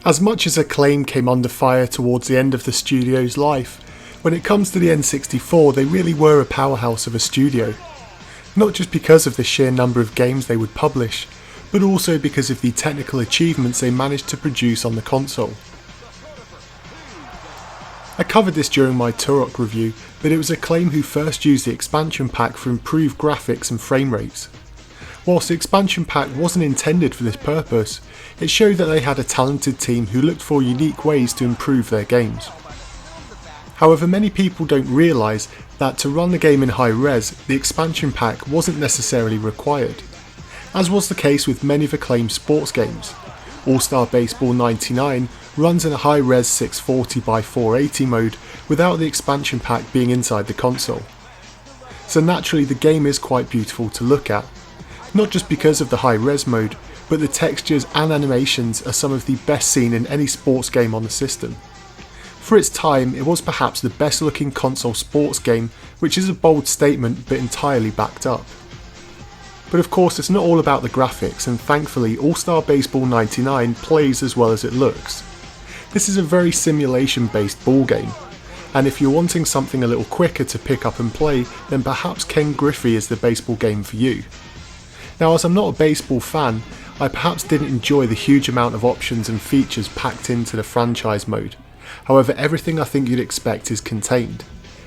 As much as Acclaim came under fire towards the end of the studio's life, when it comes to the N64 they really were a powerhouse of a studio. Not just because of the sheer number of games they would publish, but also because of the technical achievements they managed to produce on the console. I covered this during my Turok review, but it was Acclaim who first used the expansion pack for improved graphics and frame rates. Whilst the expansion pack wasn't intended for this purpose, it showed that they had a talented team who looked for unique ways to improve their games. However, many people don't realise that to run the game in high res, the expansion pack wasn't necessarily required, as was the case with many of Acclaim's sports games. All-Star Baseball 99 runs in a high res 640x480 mode without the expansion pack being inside the console. So naturally the game is quite beautiful to look at, not just because of the high res mode, but the textures and animations are some of the best seen in any sports game on the system. For its time, it was perhaps the best looking console sports game, which is a bold statement but entirely backed up. But of course it's not all about the graphics, and thankfully All-Star Baseball 99 plays as well as it looks. This is a very simulation based ball game, and if you're wanting something a little quicker to pick up and play, then perhaps Ken Griffey is the baseball game for you. Now, as I'm not a baseball fan, I perhaps didn't enjoy the huge amount of options and features packed into the franchise mode. However, everything I think you'd expect is contained.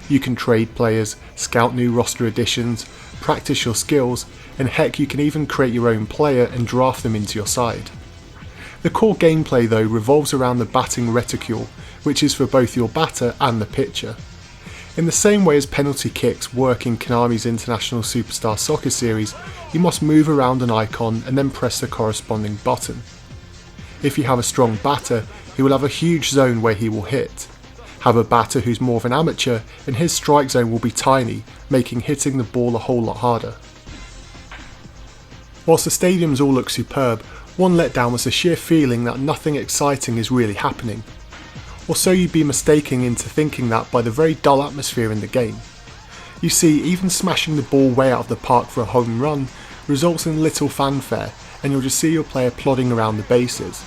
You can trade players, scout new roster additions, practice your skills, and heck, you can even create your own player and draft them into your side. The core gameplay though revolves around the batting reticule, which is for both your batter and the pitcher. In the same way as penalty kicks work in Konami's International Superstar Soccer series, you must move around an icon and then press the corresponding button. If you have a strong batter, he will have a huge zone where he will hit. Have a batter who's more of an amateur, and his strike zone will be tiny, making hitting the ball a whole lot harder. Whilst the stadiums all look superb, one letdown was the sheer feeling that nothing exciting is really happening. Or so you'd be mistaken into thinking that by the very dull atmosphere in the game. You see, even smashing the ball way out of the park for a home run results in little fanfare, and you'll just see your player plodding around the bases.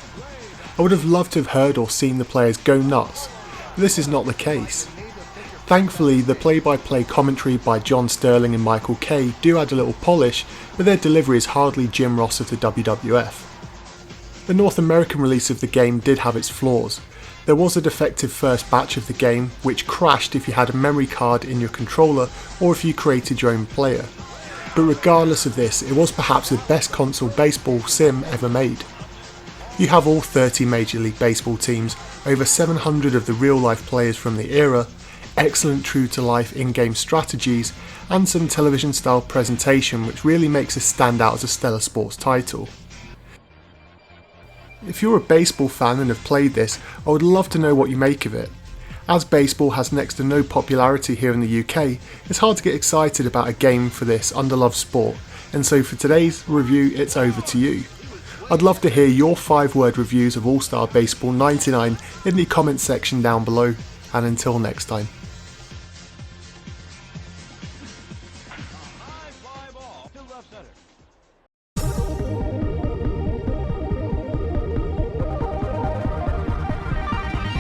I would have loved to have heard or seen the players go nuts, but this is not the case. Thankfully, the play-by-play commentary by John Sterling and Michael Kay do add a little polish, but their delivery is hardly Jim Ross of the WWF. The North American release of the game did have its flaws. There was a defective first batch of the game, which crashed if you had a memory card in your controller or if you created your own player. But regardless of this, it was perhaps the best console baseball sim ever made. You have all 30 Major League Baseball teams, over 700 of the real-life players from the era, excellent true-to-life in-game strategies, and some television-style presentation which really makes it stand out as a stellar sports title. If you're a baseball fan and have played this, I would love to know what you make of it. As baseball has next to no popularity here in the UK, it's hard to get excited about a game for this underloved sport, and so for today's review it's over to you. I'd love to hear your 5-word reviews of All-Star Baseball 99 in the comments section down below, and until next time.